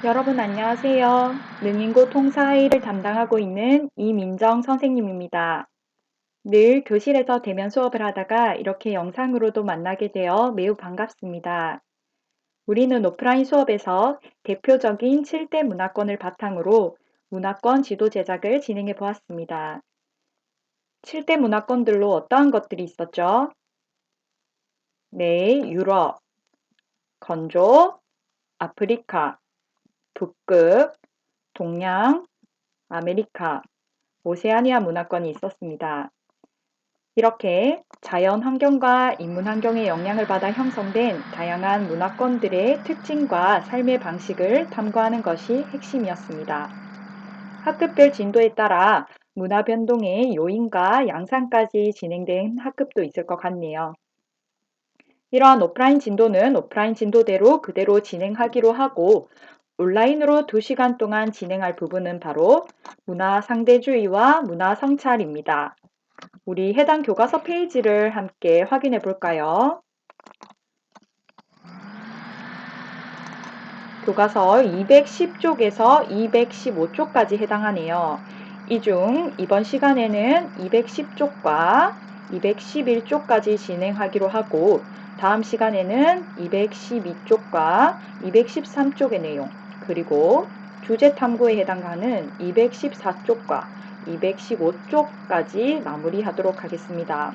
여러분 안녕하세요. 능인고 통사회를 담당하고 있는 이민정 선생님입니다. 늘 교실에서 대면 수업을 하다가 이렇게 영상으로도 만나게 되어 매우 반갑습니다. 우리는 오프라인 수업에서 대표적인 7대 문화권을 바탕으로 문화권 지도 제작을 진행해 보았습니다. 7대 문화권들로 어떠한 것들이 있었죠? 네, 유럽, 건조, 아프리카, 북극, 동양, 아메리카, 오세아니아 문화권이 있었습니다. 이렇게 자연 환경과 인문 환경의 영향을 받아 형성된 다양한 문화권들의 특징과 삶의 방식을 탐구하는 것이 핵심이었습니다. 학급별 진도에 따라 문화 변동의 요인과 양상까지 진행된 학급도 있을 것 같네요. 이러한 오프라인 진도는 오프라인 진도대로 그대로 진행하기로 하고 온라인으로 2시간 동안 진행할 부분은 바로 문화 상대주의와 문화 성찰입니다. 우리 해당 교과서 페이지를 함께 확인해 볼까요? 교과서 210쪽에서 215쪽까지 해당하네요. 이 중 이번 시간에는 210쪽과 211쪽까지 진행하기로 하고 다음 시간에는 212쪽과 213쪽의 내용 그리고 주제 탐구에 해당하는 214쪽과 215쪽까지 마무리하도록 하겠습니다.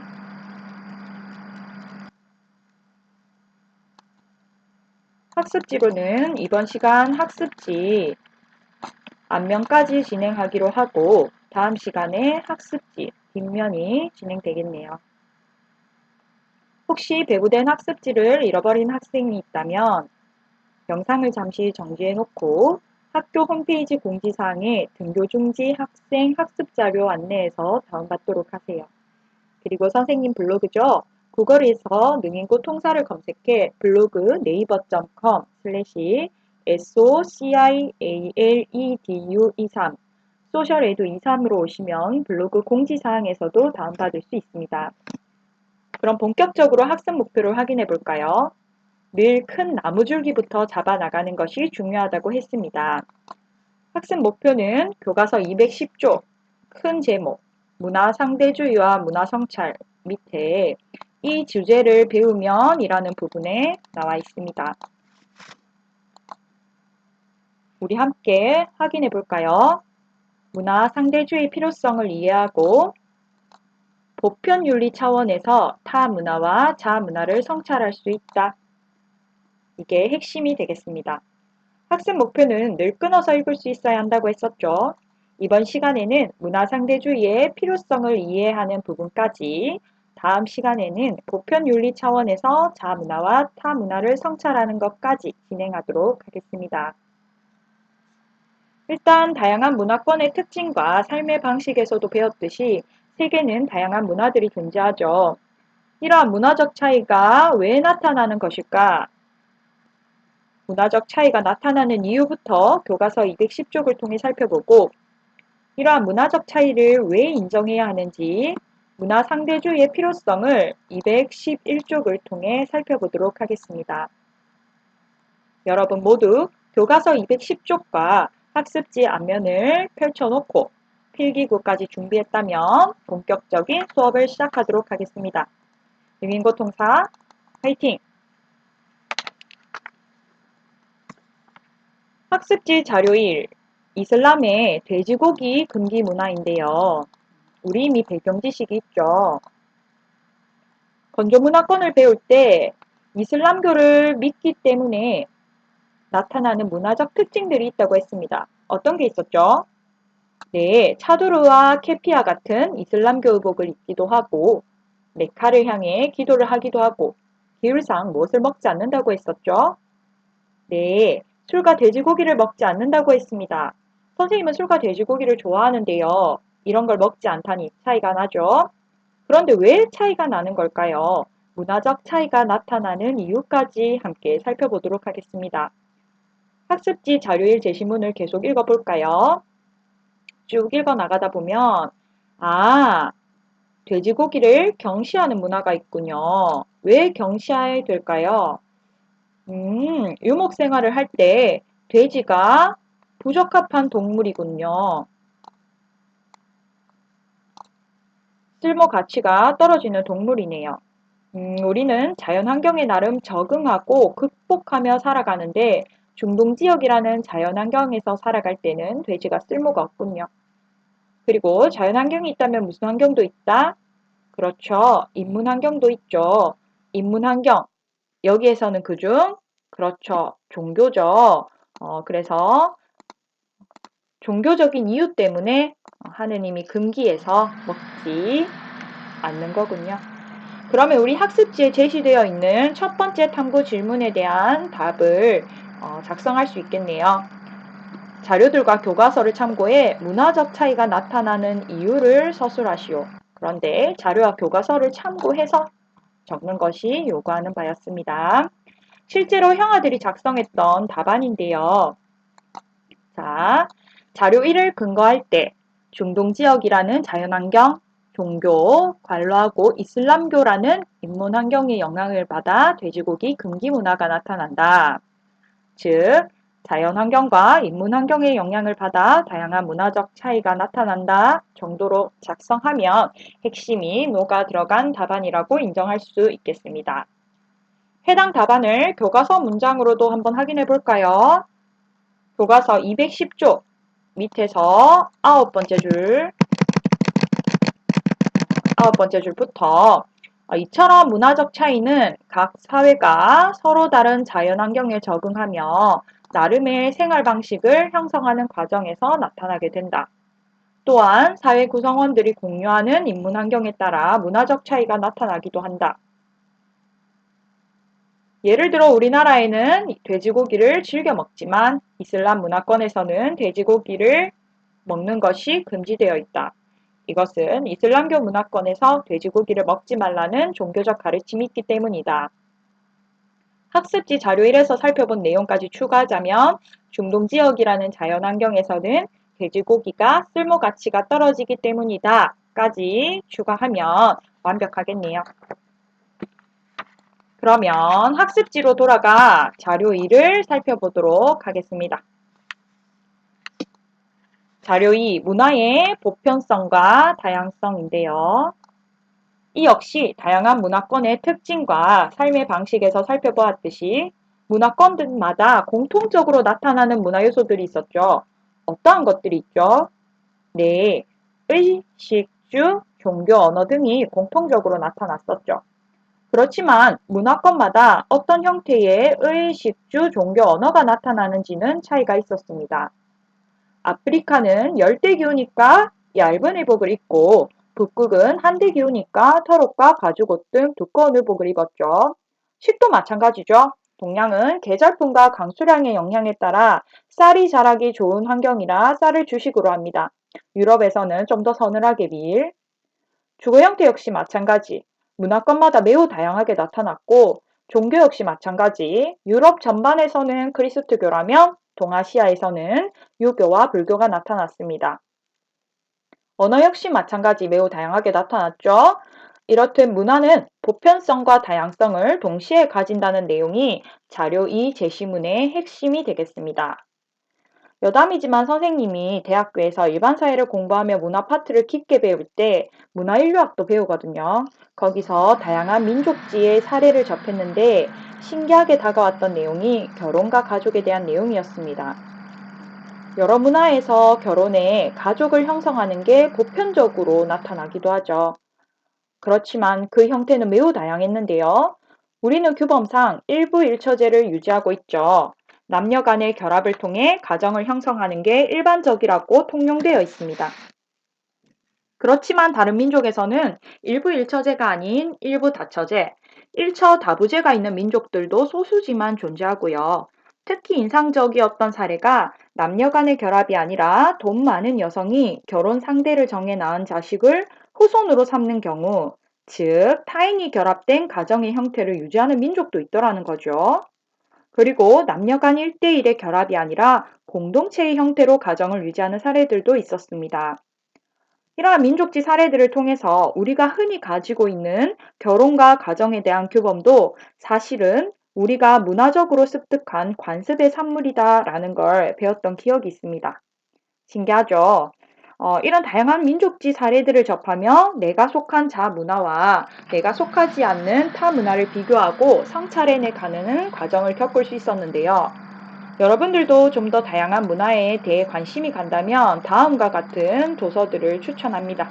학습지로는 이번 시간 학습지 앞면까지 진행하기로 하고 다음 시간에 학습지 뒷면이 진행되겠네요. 혹시 배부된 학습지를 잃어버린 학생이 있다면 영상을 잠시 정지해 놓고 학교 홈페이지 공지사항에 등교 중지 학생 학습자료 안내에서 다운받도록 하세요. 그리고 선생님 블로그죠. 구글에서 능인고 통사를 검색해 블로그 네이버.com socialedu23 소셜에두 23으로 오시면 블로그 공지사항에서도 다운받을 수 있습니다. 그럼 본격적으로 학습 목표를 확인해 볼까요? 늘 큰 나무줄기부터 잡아 나가는 것이 중요하다고 했습니다. 학습 목표는 교과서 210쪽 큰 제목 문화 상대주의와 문화 성찰 밑에 이 주제를 배우면 이라는 부분에 나와 있습니다. 우리 함께 확인해 볼까요? 문화 상대주의 필요성을 이해하고 보편윤리 차원에서 타 문화와 자 문화를 성찰할 수 있다. 이게 핵심이 되겠습니다. 학습 목표는 늘 끊어서 읽을 수 있어야 한다고 했었죠. 이번 시간에는 문화상대주의의 필요성을 이해하는 부분까지, 다음 시간에는 보편윤리 차원에서 자문화와 타문화를 성찰하는 것까지 진행하도록 하겠습니다. 일단 다양한 문화권의 특징과 삶의 방식에서도 배웠듯이 세계는 다양한 문화들이 존재하죠. 이러한 문화적 차이가 왜 나타나는 것일까? 문화적 차이가 나타나는 이유부터 교과서 210쪽을 통해 살펴보고 이러한 문화적 차이를 왜 인정해야 하는지 문화 상대주의의 필요성을 211쪽을 통해 살펴보도록 하겠습니다. 여러분 모두 교과서 210쪽과 학습지 앞면을 펼쳐놓고 필기구까지 준비했다면 본격적인 수업을 시작하도록 하겠습니다. 능인고 통사 화이팅! 학습지 자료 1. 이슬람의 돼지고기 금기 문화인데요. 우리 이미 배경 지식이 있죠. 건조 문화권을 배울 때 이슬람교를 믿기 때문에 나타나는 문화적 특징들이 있다고 했습니다. 어떤 게 있었죠? 네, 차두르와 케피아 같은 이슬람교 의복을 입기도 하고 메카를 향해 기도를 하기도 하고 기율상 무엇을 먹지 않는다고 했었죠? 네, 술과 돼지고기를 먹지 않는다고 했습니다. 선생님은 술과 돼지고기를 좋아하는데요. 이런 걸 먹지 않다니 차이가 나죠? 그런데 왜 차이가 나는 걸까요? 문화적 차이가 나타나는 이유까지 함께 살펴보도록 하겠습니다. 학습지 자료일 제시문을 계속 읽어볼까요? 쭉 읽어 나가다 보면 돼지고기를 경시하는 문화가 있군요. 왜 경시해야 될까요? 유목 생활을 할 때 돼지가 부적합한 동물이군요. 쓸모 가치가 떨어지는 동물이네요. 우리는 자연환경에 나름 적응하고 극복하며 살아가는데 중동지역이라는 자연환경에서 살아갈 때는 돼지가 쓸모가 없군요. 그리고 자연환경이 있다면 무슨 환경도 있다? 그렇죠. 인문환경도 있죠. 인문환경. 여기에서는 그중, 그렇죠. 종교죠. 그래서 종교적인 이유 때문에 하느님이 금기해서 먹지 않는 거군요. 그러면 우리 학습지에 제시되어 있는 첫 번째 탐구 질문에 대한 답을 작성할 수 있겠네요. 자료들과 교과서를 참고해 문화적 차이가 나타나는 이유를 서술하시오. 그런데 자료와 교과서를 참고해서 적는 것이 요구하는 바였습니다. 실제로 형아들이 작성했던 답안인데요. 자, 자료 1을 근거할 때 중동지역이라는 자연환경, 종교, 관로하고 이슬람교라는 인문환경의 영향을 받아 돼지고기 금기 문화가 나타난다. 즉, 자연환경과 인문환경의 영향을 받아 다양한 문화적 차이가 나타난다 정도로 작성하면 핵심이 녹아 들어간 답안이라고 인정할 수 있겠습니다. 해당 답안을 교과서 문장으로도 한번 확인해 볼까요? 교과서 210조 밑에서 아홉 번째 줄부터 이처럼 문화적 차이는 각 사회가 서로 다른 자연환경에 적응하며 나름의 생활 방식을 형성하는 과정에서 나타나게 된다. 또한 사회 구성원들이 공유하는 인문 환경에 따라 문화적 차이가 나타나기도 한다. 예를 들어 우리나라에는 돼지고기를 즐겨 먹지만 이슬람 문화권에서는 돼지고기를 먹는 것이 금지되어 있다. 이것은 이슬람교 문화권에서 돼지고기를 먹지 말라는 종교적 가르침이 있기 때문이다. 학습지 자료 1에서 살펴본 내용까지 추가하자면 중동지역이라는 자연환경에서는 돼지고기가 쓸모 가치가 떨어지기 때문이다 까지 추가하면 완벽하겠네요. 그러면 학습지로 돌아가 자료 2를 살펴보도록 하겠습니다. 자료 2, 문화의 보편성과 다양성인데요. 이 역시 다양한 문화권의 특징과 삶의 방식에서 살펴보았듯이 문화권들마다 공통적으로 나타나는 문화 요소들이 있었죠. 어떠한 것들이 있죠? 네, 의식주, 종교, 언어 등이 공통적으로 나타났었죠. 그렇지만 문화권마다 어떤 형태의 의식주, 종교, 언어가 나타나는지는 차이가 있었습니다. 아프리카는 열대기후니까 얇은 의복을 입고 북극은 한대기후니까 털옷과 가죽옷 등 두꺼운 의복을 입었죠. 식도 마찬가지죠. 동양은 계절풍과 강수량의 영향에 따라 쌀이 자라기 좋은 환경이라 쌀을 주식으로 합니다. 유럽에서는 좀 더 서늘하게 밀. 주거 형태 역시 마찬가지. 문화권마다 매우 다양하게 나타났고 종교 역시 마찬가지. 유럽 전반에서는 그리스도교라면 동아시아에서는 유교와 불교가 나타났습니다. 언어 역시 마찬가지 매우 다양하게 나타났죠. 이렇듯 문화는 보편성과 다양성을 동시에 가진다는 내용이 자료 2 제시문의 핵심이 되겠습니다. 여담이지만 선생님이 대학교에서 일반 사회를 공부하며 문화 파트를 깊게 배울 때 문화인류학도 배우거든요. 거기서 다양한 민족지의 사례를 접했는데 신기하게 다가왔던 내용이 결혼과 가족에 대한 내용이었습니다. 여러 문화에서 결혼에 가족을 형성하는 게 보편적으로 나타나기도 하죠. 그렇지만 그 형태는 매우 다양했는데요. 우리는 규범상 일부 일처제를 유지하고 있죠. 남녀 간의 결합을 통해 가정을 형성하는 게 일반적이라고 통용되어 있습니다. 그렇지만 다른 민족에서는 일부 일처제가 아닌 일부 다처제, 일처 다부제가 있는 민족들도 소수지만 존재하고요. 특히 인상적이었던 사례가 남녀 간의 결합이 아니라 돈 많은 여성이 결혼 상대를 정해 낳은 자식을 후손으로 삼는 경우, 즉 타인이 결합된 가정의 형태를 유지하는 민족도 있더라는 거죠. 그리고 남녀 간 1대1의 결합이 아니라 공동체의 형태로 가정을 유지하는 사례들도 있었습니다. 이러한 민족지 사례들을 통해서 우리가 흔히 가지고 있는 결혼과 가정에 대한 규범도 사실은 우리가 문화적으로 습득한 관습의 산물이다라는 걸 배웠던 기억이 있습니다. 신기하죠? 이런 다양한 민족지 사례들을 접하며 내가 속한 자 문화와 내가 속하지 않는 타 문화를 비교하고 성찰해내 가는 과정을 겪을 수 있었는데요. 여러분들도 좀 더 다양한 문화에 대해 관심이 간다면 다음과 같은 도서들을 추천합니다.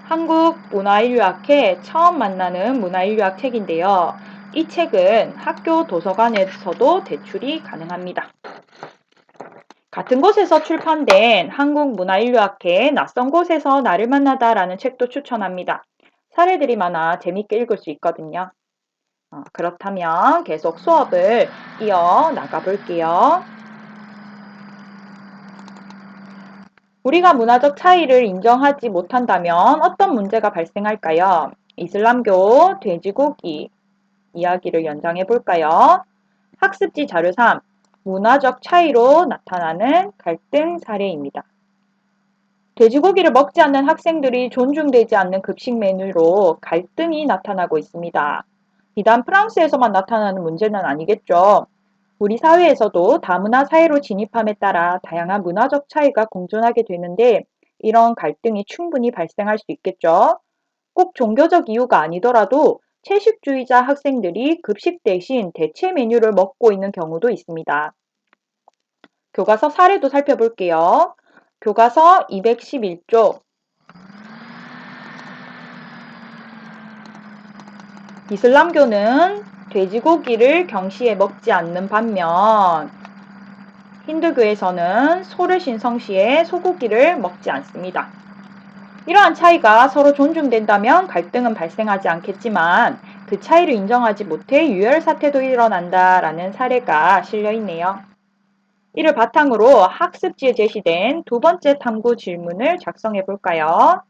한국 문화인류학회 처음 만나는 문화인류학 책인데요. 이 책은 학교 도서관에서도 대출이 가능합니다. 같은 곳에서 출판된 한국문화인류학회 낯선 곳에서 나를 만나다라는 책도 추천합니다. 사례들이 많아 재밌게 읽을 수 있거든요. 그렇다면 계속 수업을 이어나가 볼게요. 우리가 문화적 차이를 인정하지 못한다면 어떤 문제가 발생할까요? 이슬람교 돼지고기 이야기를 연장해 볼까요? 학습지 자료 3. 문화적 차이로 나타나는 갈등 사례입니다. 돼지고기를 먹지 않는 학생들이 존중되지 않는 급식 메뉴로 갈등이 나타나고 있습니다. 비단 프랑스에서만 나타나는 문제는 아니겠죠. 우리 사회에서도 다문화 사회로 진입함에 따라 다양한 문화적 차이가 공존하게 되는데 이런 갈등이 충분히 발생할 수 있겠죠. 꼭 종교적 이유가 아니더라도 채식주의자 학생들이 급식 대신 대체 메뉴를 먹고 있는 경우도 있습니다. 교과서 사례도 살펴볼게요. 교과서 211쪽 이슬람교는 돼지고기를 경시에 먹지 않는 반면 힌두교에서는 소를 신성시해 소고기를 먹지 않습니다. 이러한 차이가 서로 존중된다면 갈등은 발생하지 않겠지만 그 차이를 인정하지 못해 유혈 사태도 일어난다라는 사례가 실려 있네요. 이를 바탕으로 학습지에 제시된 두 번째 탐구 질문을 작성해 볼까요?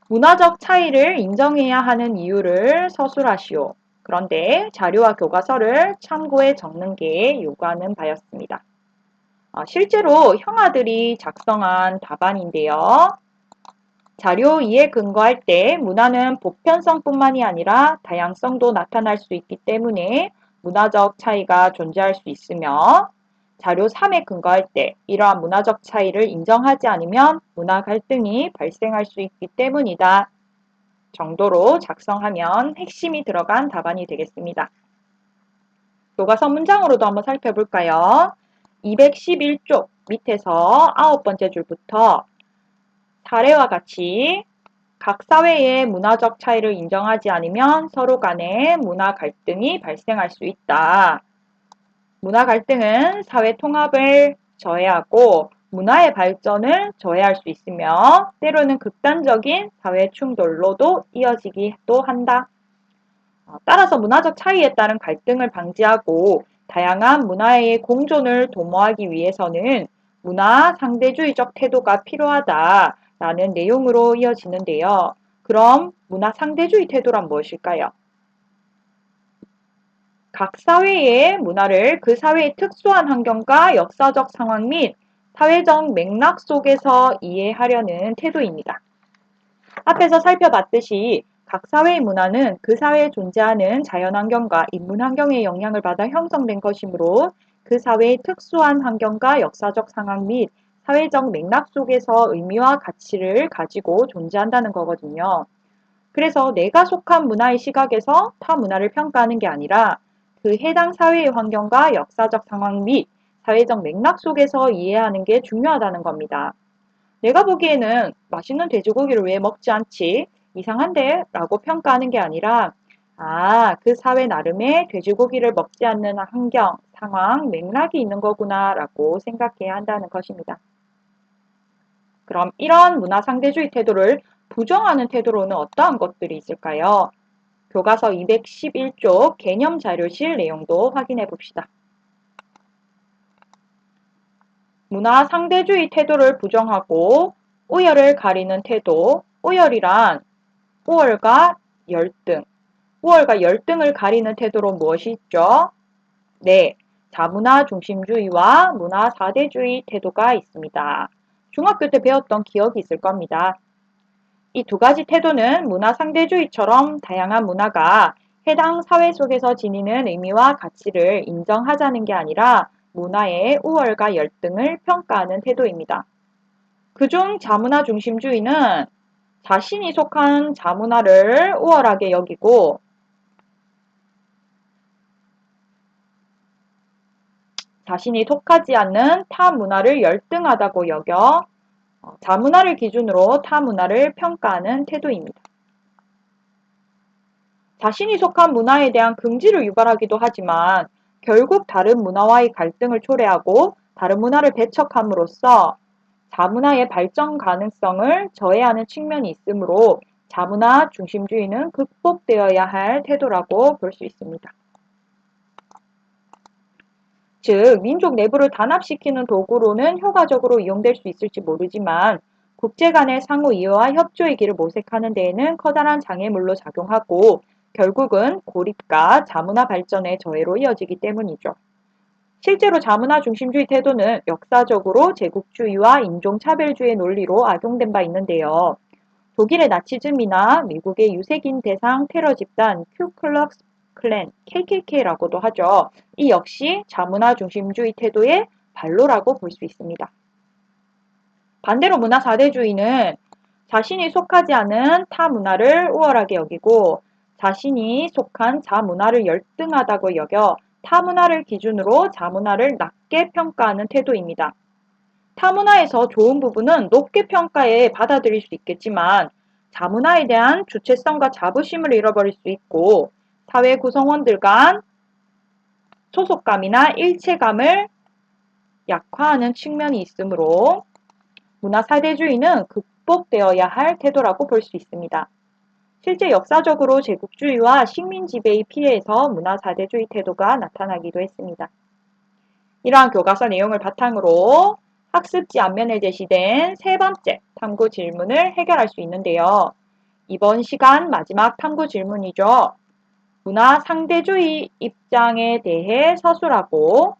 문화적 차이를 인정해야 하는 이유를 서술하시오. 그런데 자료와 교과서를 참고해 적는 게 요구하는 바였습니다. 실제로 형아들이 작성한 답안인데요. 자료 이에 근거할 때 문화는 보편성뿐만이 아니라 다양성도 나타날 수 있기 때문에 문화적 차이가 존재할 수 있으며 자료 3에 근거할 때 이러한 문화적 차이를 인정하지 않으면 문화 갈등이 발생할 수 있기 때문이다. 정도로 작성하면 핵심이 들어간 답안이 되겠습니다. 교과서 문장으로도 한번 살펴볼까요? 211쪽 밑에서 9번째 줄부터 사례와 같이 각 사회의 문화적 차이를 인정하지 않으면 서로 간에 문화 갈등이 발생할 수 있다. 문화 갈등은 사회 통합을 저해하고 문화의 발전을 저해할 수 있으며 때로는 극단적인 사회 충돌로도 이어지기도 한다. 따라서 문화적 차이에 따른 갈등을 방지하고 다양한 문화의 공존을 도모하기 위해서는 문화 상대주의적 태도가 필요하다라는 내용으로 이어지는데요. 그럼 문화 상대주의 태도란 무엇일까요? 각 사회의 문화를 그 사회의 특수한 환경과 역사적 상황 및 사회적 맥락 속에서 이해하려는 태도입니다. 앞에서 살펴봤듯이 각 사회의 문화는 그 사회에 존재하는 자연환경과 인문환경의 영향을 받아 형성된 것이므로 그 사회의 특수한 환경과 역사적 상황 및 사회적 맥락 속에서 의미와 가치를 가지고 존재한다는 거거든요. 그래서 내가 속한 문화의 시각에서 타 문화를 평가하는 게 아니라 그 해당 사회의 환경과 역사적 상황 및 사회적 맥락 속에서 이해하는 게 중요하다는 겁니다. 내가 보기에는 맛있는 돼지고기를 왜 먹지 않지? 이상한데? 라고 평가하는 게 아니라 그 사회 나름의 돼지고기를 먹지 않는 환경, 상황, 맥락이 있는 거구나 라고 생각해야 한다는 것입니다. 그럼 이런 문화 상대주의 태도를 부정하는 태도로는 어떠한 것들이 있을까요? 교과서 211쪽 개념 자료실 내용도 확인해 봅시다. 문화 상대주의 태도를 부정하고 우열을 가리는 태도, 우열이란 우월과 열등, 우월과 열등을 가리는 태도로 무엇이 있죠? 네, 자문화 중심주의와 문화 사대주의 태도가 있습니다. 중학교 때 배웠던 기억이 있을 겁니다. 이 두 가지 태도는 문화 상대주의처럼 다양한 문화가 해당 사회 속에서 지니는 의미와 가치를 인정하자는 게 아니라 문화의 우월과 열등을 평가하는 태도입니다. 그중 자문화 중심주의는 자신이 속한 자문화를 우월하게 여기고 자신이 속하지 않는 타 문화를 열등하다고 여겨 자문화를 기준으로 타 문화를 평가하는 태도입니다. 자신이 속한 문화에 대한 긍지를 유발하기도 하지만 결국 다른 문화와의 갈등을 초래하고 다른 문화를 배척함으로써 자문화의 발전 가능성을 저해하는 측면이 있으므로 자문화 중심주의는 극복되어야 할 태도라고 볼 수 있습니다. 즉, 민족 내부를 단합시키는 도구로는 효과적으로 이용될 수 있을지 모르지만 국제 간의 상호 이해와 협조의 길을 모색하는 데에는 커다란 장애물로 작용하고 결국은 고립과 자문화 발전의 저해로 이어지기 때문이죠. 실제로 자문화 중심주의 태도는 역사적으로 제국주의와 인종차별주의 논리로 악용된 바 있는데요. 독일의 나치즘이나 미국의 유색인 대상 테러 집단 큐클럭스 클랜 KKK라고도 하죠. 이 역시 자문화 중심주의 태도의 발로라고 볼 수 있습니다. 반대로 문화 사대주의는 자신이 속하지 않은 타 문화를 우월하게 여기고 자신이 속한 자문화를 열등하다고 여겨 타 문화를 기준으로 자문화를 낮게 평가하는 태도입니다. 타문화에서 좋은 부분은 높게 평가해 받아들일 수 있겠지만 자문화에 대한 주체성과 자부심을 잃어버릴 수 있고 사회 구성원들 간 소속감이나 일체감을 약화하는 측면이 있으므로 문화사대주의는 극복되어야 할 태도라고 볼 수 있습니다. 실제 역사적으로 제국주의와 식민지배의 피해에서 문화사대주의 태도가 나타나기도 했습니다. 이러한 교과서 내용을 바탕으로 학습지 앞면에 제시된 세 번째 탐구 질문을 해결할 수 있는데요. 이번 시간 마지막 탐구 질문이죠. 문화 상대주의 입장에 대해 서술하고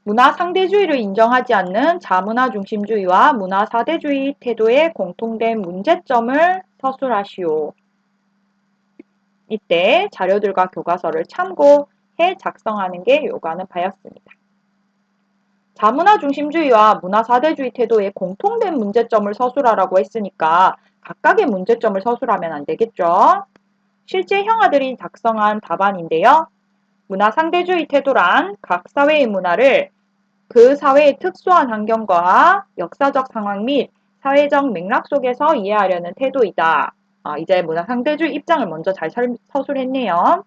문화 상대주의를 인정하지 않는 자문화 중심주의와 문화 사대주의 태도의 공통된 문제점을 서술하시오. 이때 자료들과 교과서를 참고해 작성하는 게 요구하는 바였습니다. 자문화 중심주의와 문화 사대주의 태도의 공통된 문제점을 서술하라고 했으니까 각각의 문제점을 서술하면 안 되겠죠? 실제 형아들이 작성한 답안인데요. 문화 상대주의 태도란 각 사회의 문화를 그 사회의 특수한 환경과 역사적 상황 및 사회적 맥락 속에서 이해하려는 태도이다. 이제 문화 상대주의 입장을 먼저 잘 서술했네요.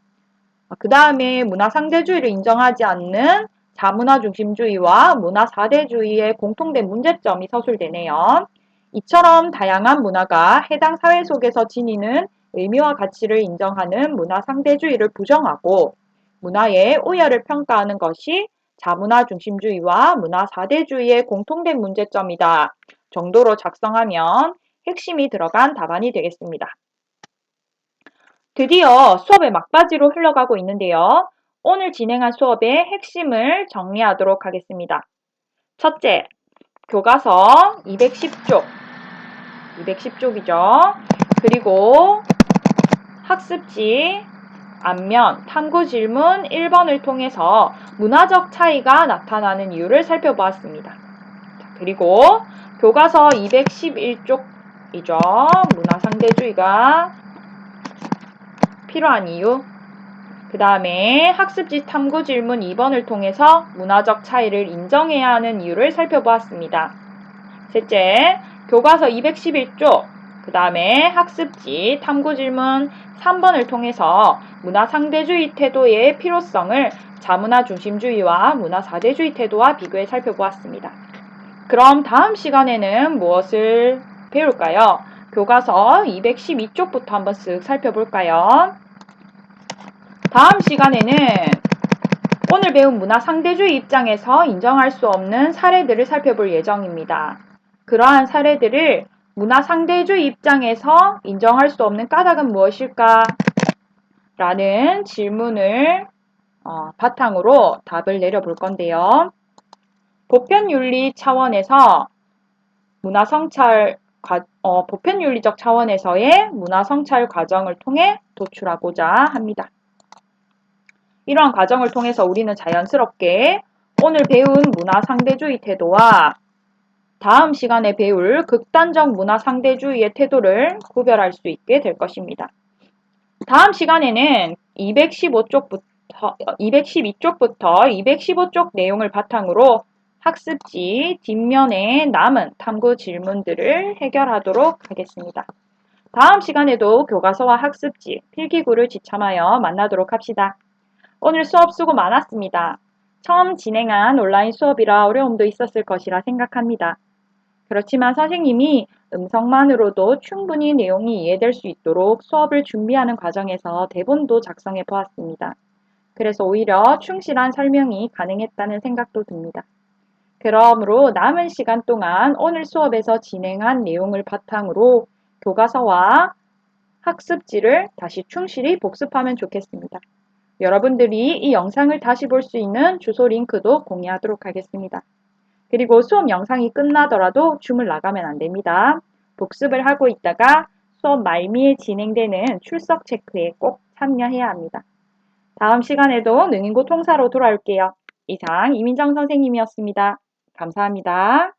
그 다음에 문화 상대주의를 인정하지 않는 자문화 중심주의와 문화 사대주의의 공통된 문제점이 서술되네요. 이처럼 다양한 문화가 해당 사회 속에서 지니는 의미와 가치를 인정하는 문화 상대주의를 부정하고 문화의 우열을 평가하는 것이 자문화 중심주의와 문화 사대주의의 공통된 문제점이다 정도로 작성하면 핵심이 들어간 답안이 되겠습니다. 드디어 수업의 막바지로 흘러가고 있는데요. 오늘 진행한 수업의 핵심을 정리하도록 하겠습니다. 첫째, 교과서 210쪽, 210쪽이죠. 그리고 학습지 앞면 탐구 질문 1번을 통해서 문화적 차이가 나타나는 이유를 살펴보았습니다. 그리고 교과서 211쪽이죠. 문화 상대주의가 필요한 이유. 그 다음에 학습지 탐구 질문 2번을 통해서 문화적 차이를 인정해야 하는 이유를 살펴보았습니다. 셋째, 교과서 211쪽, 그 다음에 학습지 탐구 질문 3번을 통해서 문화 상대주의 태도의 필요성을 자문화 중심주의와 문화 사대주의 태도와 비교해 살펴보았습니다. 그럼 다음 시간에는 무엇을 배울까요? 교과서 212쪽부터 한번 쓱 살펴볼까요? 다음 시간에는 오늘 배운 문화 상대주의 입장에서 인정할 수 없는 사례들을 살펴볼 예정입니다. 그러한 사례들을 문화 상대주의 입장에서 인정할 수 없는 까닭은 무엇일까? 라는 질문을 바탕으로 답을 내려볼 건데요. 보편윤리 차원에서 문화 성찰 보편윤리적 차원에서의 문화 성찰 과정을 통해 도출하고자 합니다. 이러한 과정을 통해서 우리는 자연스럽게 오늘 배운 문화 상대주의 태도와 다음 시간에 배울 극단적 문화 상대주의의 태도를 구별할 수 있게 될 것입니다. 다음 시간에는 212쪽부터 215쪽 내용을 바탕으로 학습지 뒷면에 남은 탐구 질문들을 해결하도록 하겠습니다. 다음 시간에도 교과서와 학습지, 필기구를 지참하여 만나도록 합시다. 오늘 수업 수고 많았습니다. 처음 진행한 온라인 수업이라 어려움도 있었을 것이라 생각합니다. 그렇지만 선생님이 음성만으로도 충분히 내용이 이해될 수 있도록 수업을 준비하는 과정에서 대본도 작성해 보았습니다. 그래서 오히려 충실한 설명이 가능했다는 생각도 듭니다. 그러므로 남은 시간 동안 오늘 수업에서 진행한 내용을 바탕으로 교과서와 학습지를 다시 충실히 복습하면 좋겠습니다. 여러분들이 이 영상을 다시 볼 수 있는 주소 링크도 공유하도록 하겠습니다. 그리고 수업 영상이 끝나더라도 줌을 나가면 안 됩니다. 복습을 하고 있다가 수업 말미에 진행되는 출석 체크에 꼭 참여해야 합니다. 다음 시간에도 능인고 통사로 돌아올게요. 이상 이민정 선생님이었습니다. 감사합니다.